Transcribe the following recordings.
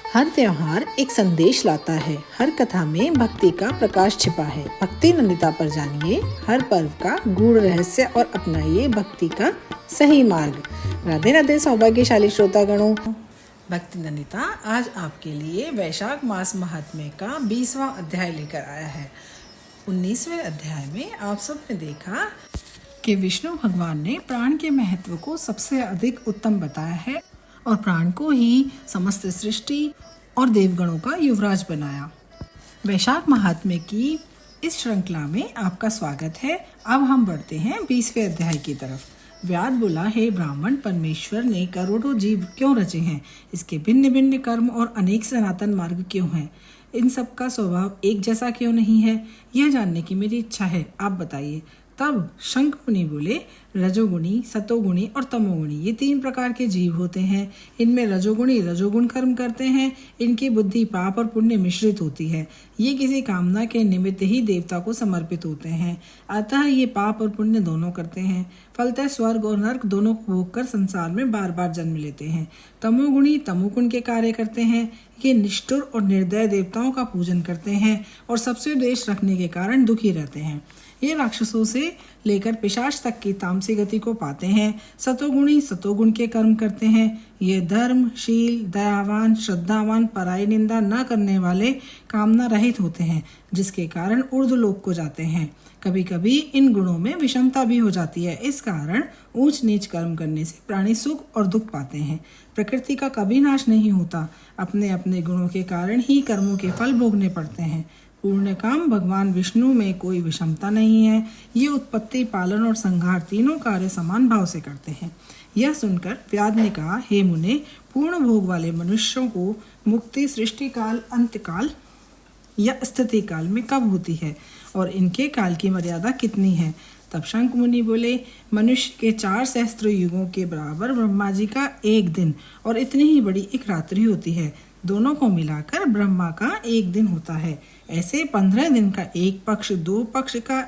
हर त्योहार एक संदेश लाता है। हर कथा में भक्ति का प्रकाश छिपा है। भक्ति नंदिता पर जानिए हर पर्व का गूढ़ रहस्य और अपनाइए भक्ति का सही मार्ग। राधे राधे सौभाग्यशाली श्रोतागणों। भक्ति नंदिता आज आपके लिए वैशाख मास महात्म्य का 20वां अध्याय लेकर आया है। 19वें अध्याय में आप सबने देखा कि विष्णु भगवान ने प्राण के महत्व को सबसे अधिक उत्तम बताया है और प्राण को ही समस्त सृष्टि और देवगणों का युवराज बनाया। वैशाख महात्म्य की इस श्रृंखला में आपका स्वागत है। अब हम बढ़ते हैं 20वें अध्याय की तरफ। व्याध बोला, हे ब्राह्मण, परमेश्वर ने करोड़ों जीव क्यों रचे हैं? इसके भिन्न भिन्न कर्म और अनेक सनातन मार्ग क्यों हैं? इन सब का स्वभाव एक जैसा क्यों नहीं है? यह जानने की मेरी इच्छा है, आप बताइए। तब शंख मुनि बोले, रजोगुणी, सतोगुणी और तमोगुणी ये 3 प्रकार के जीव होते हैं। इनमें रजोगुणी रजोगुण कर्म करते हैं। इनकी बुद्धि पाप और पुण्य मिश्रित होती है। ये किसी कामना के निमित्त ही देवता को समर्पित होते हैं। अतः ये पाप और पुण्य दोनों करते हैं। फलतः स्वर्ग और नर्क दोनों को भोग कर संसार में बार बार जन्म लेते हैं। तमोगुणी तमोगुण के कार्य करते हैं। ये निष्ठुर और निर्दय देवताओं का पूजन करते हैं और सबसे द्वेष रखने के कारण दुखी रहते हैं। ये राक्षसों से लेकर पिशाच तक की तामसी गति को पाते हैं। सतोगुणी सतोगुण के कर्म करते हैं। ये धर्म, शील, दयावान, श्रद्धावान, पराई निंदा न करने वाले, कामना रहित होते हैं, जिसके कारण ऊर्ध्वलोक को जाते हैं। कभी कभी इन गुणों में विषमता भी हो जाती है। इस कारण ऊंच नीच कर्म करने से प्राणी सुख और दुख पाते हैं। प्रकृति का कभी नाश नहीं होता। अपने अपने गुणों के कारण ही कर्मों के फल भोगने पड़ते हैं। पूर्ण काम भगवान विष्णु में कोई विषमता नहीं है। ये उत्पत्ति, पालन और संहार तीनों कार्य समान भाव से करते हैं। यह सुनकर व्याध ने कहा, हे मुने, पूर्ण भोग वाले मनुष्यों को मुक्ति सृष्टि काल, अंत काल या स्थिति काल में कब होती है और इनके काल की मर्यादा कितनी है? तब शंख मुनि बोले, मनुष्य के 4 सहस्त्र युगों के बराबर ब्रह्मा जी का 1 दिन और इतनी ही बड़ी एक रात्रि होती है। दोनों को मिलाकर ब्रह्मा का 1 दिन होता है। ऐसे 15 दिन का एक पक्ष, 2 पक्ष का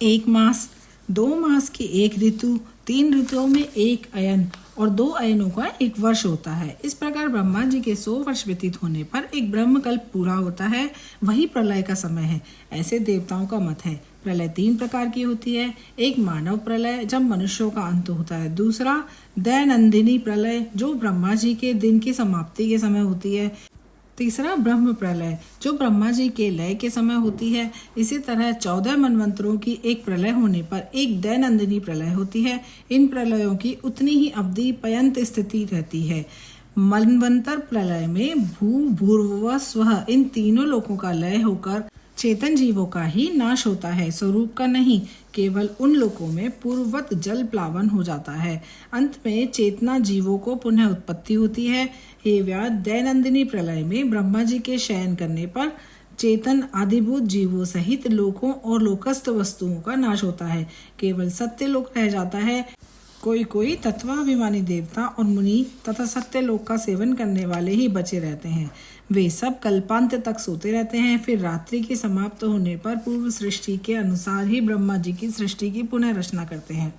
1 मास, 2 मास की 1 ऋतु, 3 ऋतुओं में 1 अयन और 2 अयनों का 1 वर्ष होता है। इस प्रकार ब्रह्मा जी के 100 वर्ष व्यतीत होने पर एक ब्रह्मकल्प पूरा होता है। वही प्रलय का समय है। ऐसे देवताओं का मत है। प्रलय 3 प्रकार की होती है। एक मानव प्रलय, जब मनुष्यों का अंत होता है। दूसरा दैनंदिनी प्रलय, जो ब्रह्मा जी के दिन की समाप्ति के समय होती है। तीसरा ब्रह्म प्रलय, जो ब्रह्मा जी के लय के समय होती है। इसी तरह 14 मनवंतरों की एक प्रलय होने पर एक दैनंदिनी प्रलय होती है। इन प्रलयों की उतनी ही अवधि पर्यंत स्थिति रहती है। मनवंतर प्रलय में भू भूर्भुवः स्वः इन तीनों लोकों का लय होकर चेतन जीवों का ही नाश होता है, स्वरूप का नहीं। केवल उन लोकों में पूर्ववत जल प्लावन हो जाता है। अंत में चेतना जीवों को पुनः उत्पत्ति होती है। हे व्याध, दैनंदिनी प्रलय में ब्रह्मा जी के शयन करने पर चेतन आदिभूत जीवों सहित लोकों और लोकस्थ वस्तुओं का नाश होता है। केवल सत्य लोक रह जाता है। कोई कोई तत्वाभिमानी देवता और मुनि तथा सत्य लोक का सेवन करने वाले ही बचे रहते हैं। वे सब कल्पांत तक सोते रहते हैं। फिर रात्रि के समाप्त होने पर पूर्व सृष्टि के अनुसार ही ब्रह्मा जी की सृष्टि की पुनः रचना करते हैं।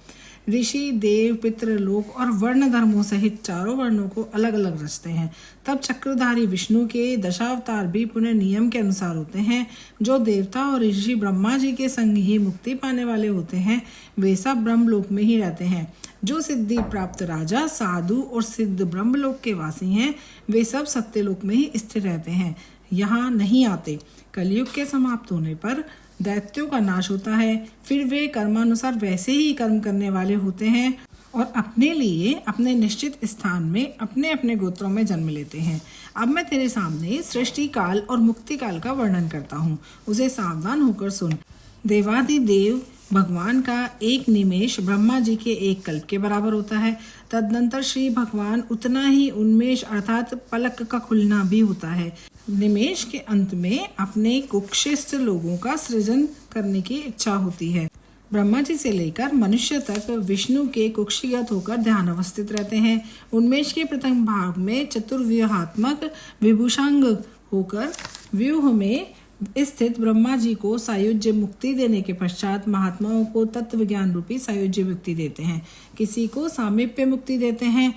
ऋषि, देव, पितृ लोक और वर्ण धर्मों सहित 4 वर्णों को अलग अलग रचते हैं। तब चक्रधारी विष्णु के दशावतार भी पुनः नियम के अनुसार होते हैं। जो देवता और ऋषि ब्रह्मा जी के संग ही मुक्ति पाने वाले होते हैं, वे सब ब्रह्मलोक में ही रहते हैं। जो सिद्धि प्राप्त राजा, साधु और सिद्ध ब्रह्मलोक के वासी हैं, वे सब सत्यलोक में ही स्थिर रहते हैं, यहाँ नहीं आते। कलयुग के समाप्त होने पर दैत्यों का नाश होता है। फिर वे कर्मानुसार वैसे ही कर्म करने वाले होते हैं और अपने लिए अपने निश्चित स्थान में अपने अपने गोत्रों में जन्म लेते हैं। अब मैं तेरे सामने सृष्टि काल और मुक्ति काल का वर्णन करता हूँ, उसे सावधान होकर सुन। देवादिदेव भगवान का 1 निमेष ब्रह्मा जी के 1 कल्प के बराबर होता है। तदनंतर श्री भगवान उतना ही उन्मेष अर्थात पलक का खुलना भी होता है। निमेष के अंत में अपने कुक्षिस्थ लोगों का सृजन करने की इच्छा होती है। ब्रह्मा जी से लेकर मनुष्य तक विष्णु के कुक्षिगत होकर ध्यान अवस्थित रहते हैं। उन्मेष के प्रथम भाग में चतुर्व्यूहात्मक विभूषांग होकर व्यूह में स्थित ब्रह्मा जी को सायुज्य मुक्ति देने के पश्चात महात्माओं को तत्व ज्ञान रूपी सायुज्य मुक्ति देते हैं। किसी को सामीप्य मुक्ति देते हैं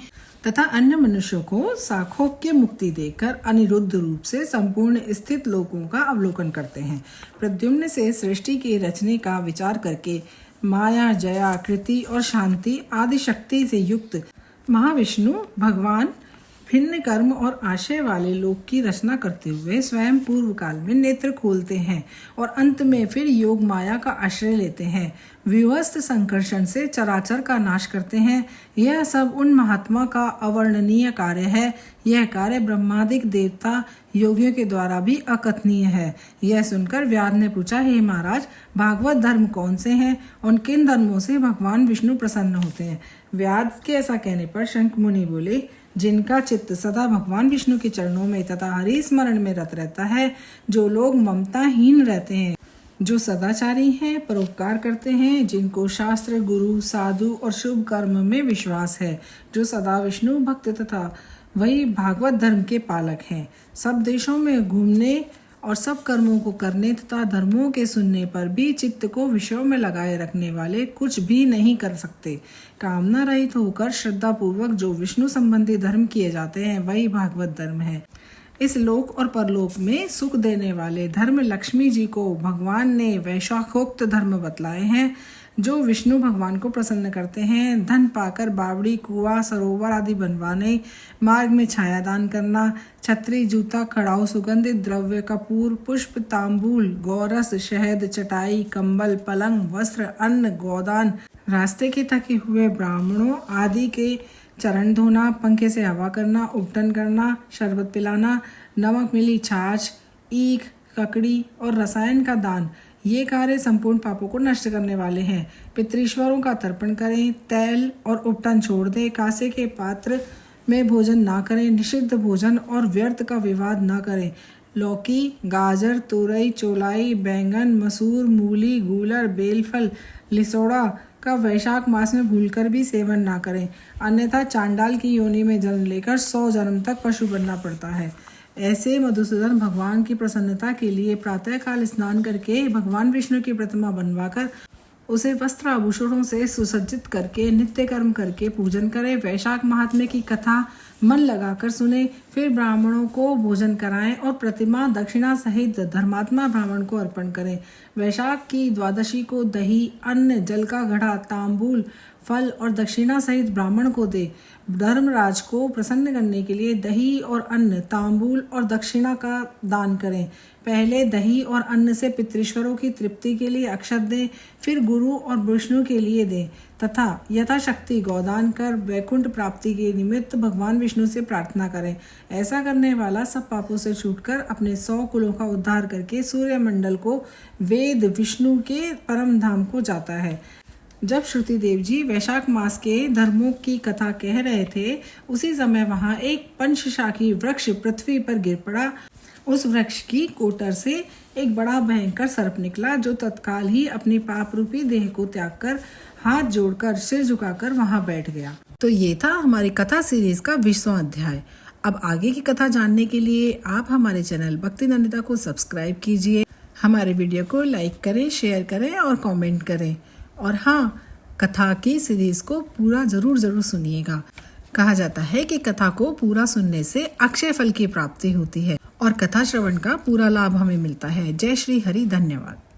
तथा अन्य मनुष्यों को साखोक्य मुक्ति देकर अनिरुद्ध रूप से संपूर्ण स्थित लोकों का अवलोकन करते हैं। प्रद्युम्न से सृष्टि के रचने का विचार करके माया, जया, कृति और शांति आदि शक्ति से युक्त महाविष्णु भगवान भिन्न कर्म और आशय वाले लोक की रचना करते हुए स्वयं पूर्व काल में नेत्र खोलते हैं और अंत में फिर योग माया का आश्रय लेते हैं। विवस्थ संकर्षण से चराचर का नाश करते हैं। यह सब उन महात्मा का अवर्णनीय कार्य है। यह कार्य ब्रह्मादिक देवता योगियों के द्वारा भी अकथनीय है। यह सुनकर व्याध ने पूछा, हे महाराज, भागवत धर्म कौन से हैं और किन धर्मों से भगवान विष्णु प्रसन्न होते हैं? व्याध के ऐसा कहने पर शंख मुनि बोले, जिनका चित्त सदा भगवान विष्णु के चरणों में तथा हरि स्मरण में रत रहता है, जो लोग ममताहीन रहते हैं, जो सदाचारी हैं, परोपकार करते हैं, जिनको शास्त्र, गुरु, साधु और शुभ कर्म में विश्वास है, जो सदा विष्णु भक्त तथा वही भागवत धर्म के पालक हैं, सब देशों में घूमने और सब कर्मों को करने तथा धर्मों के सुनने पर भी चित्त को विषयों में लगाए रखने वाले कुछ भी नहीं कर सकते। कामना रहित होकर श्रद्धा पूर्वक जो विष्णु संबंधी धर्म किए जाते हैं, वही भागवत धर्म है। इस लोक और परलोक में सुख देने वाले धर्म लक्ष्मी जी को भगवान ने वैशाखोक्त धर्म बतलाए हैं, जो विष्णु भगवान को प्रसन्न करते हैं। धन पाकर बावड़ी, कुआं, सरोवर आदि बनवाने, मार्ग में छाया दान करना, छतरी, जूता, खड़ाऊ, सुगंधित द्रव्य, कपूर, पुष्प, तांबूल, गौरस, शहद, चटाई, कंबल, पलंग, वस्त्र, अन्न, गोदान, रास्ते के थके हुए ब्राह्मणों आदि के चरण धोना, पंखे से हवा करना, उपटन करना, शरबत पिलाना, नमक मिली छाछ, ईख, ककड़ी और रसायन का दान, ये कार्य संपूर्ण पापों को नष्ट करने वाले हैं। पितृश्वरों का तर्पण करें, तैल और उपटन छोड़ दें, कांसे के पात्र में भोजन ना करें, निषिद्ध भोजन और व्यर्थ का विवाद ना करें, लौकी, गाजर, तुरई, चौलाई, बैंगन, मसूर, मूली, गूलर, बेलफल, लिसोड़ा का वैशाख मास में भूलकर भी सेवन ना करें, अन्यथा चांडाल की योनि में जन्म लेकर 100 जन्म तक पशु बनना पड़ता है। ऐसे मधुसूदन भगवान की प्रसन्नता के लिए प्रातःकाल स्नान करके भगवान विष्णु की प्रतिमा बनवाकर उसे वस्त्र आभूषणों से सुसज्जित करके नित्य कर्म करके पूजन करें। वैशाख महात्म्य की कथा मन लगाकर सुने, फिर ब्राह्मणों को भोजन कराएं और प्रतिमा दक्षिणा सहित धर्मात्मा ब्राह्मण को अर्पण करें। वैशाख की द्वादशी को दही, अन्न, जल का घड़ा, तांबूल, फल और दक्षिणा सहित ब्राह्मण को दे। धर्मराज को प्रसन्न करने के लिए दही और अन्न, तांबूल और दक्षिणा का दान करें। पहले दही और अन्न से पितृश्वरों की तृप्ति के लिए अक्षत दें, फिर गुरु और विष्णु के लिए दें तथा यथाशक्ति गोदान कर वैकुंठ प्राप्ति के निमित्त भगवान विष्णु से प्रार्थना करें। ऐसा करने वाला सब पापों से छूटकर अपने 100 कुलों का उद्धार करके सूर्यमंडल को वेद विष्णु के परम धाम को जाता है। जब श्रुति देव जी वैशाख मास के धर्मों की कथा कह रहे थे, उसी समय वहां एक पंचशाखी वृक्ष पृथ्वी पर गिर पड़ा। उस वृक्ष की कोटर से एक बड़ा भयंकर सर्प निकला, जो तत्काल ही अपनी पाप रूपी देह को त्याग कर हाथ जोड़कर सिर झुकाकर वहां बैठ गया। तो ये था हमारी कथा सीरीज का 20वां अध्याय। अब आगे की कथा जानने के लिए आप हमारे चैनल भक्ति नंदिता को सब्सक्राइब कीजिए, हमारे वीडियो को लाइक करें, शेयर करें और कमेंट करें। और हाँ, कथा की सीरीज को पूरा जरूर सुनिएगा। कहा जाता है कि कथा को पूरा सुनने से अक्षय फल की प्राप्ति होती है और कथा श्रवण का पूरा लाभ हमें मिलता है। जय श्री हरि, धन्यवाद।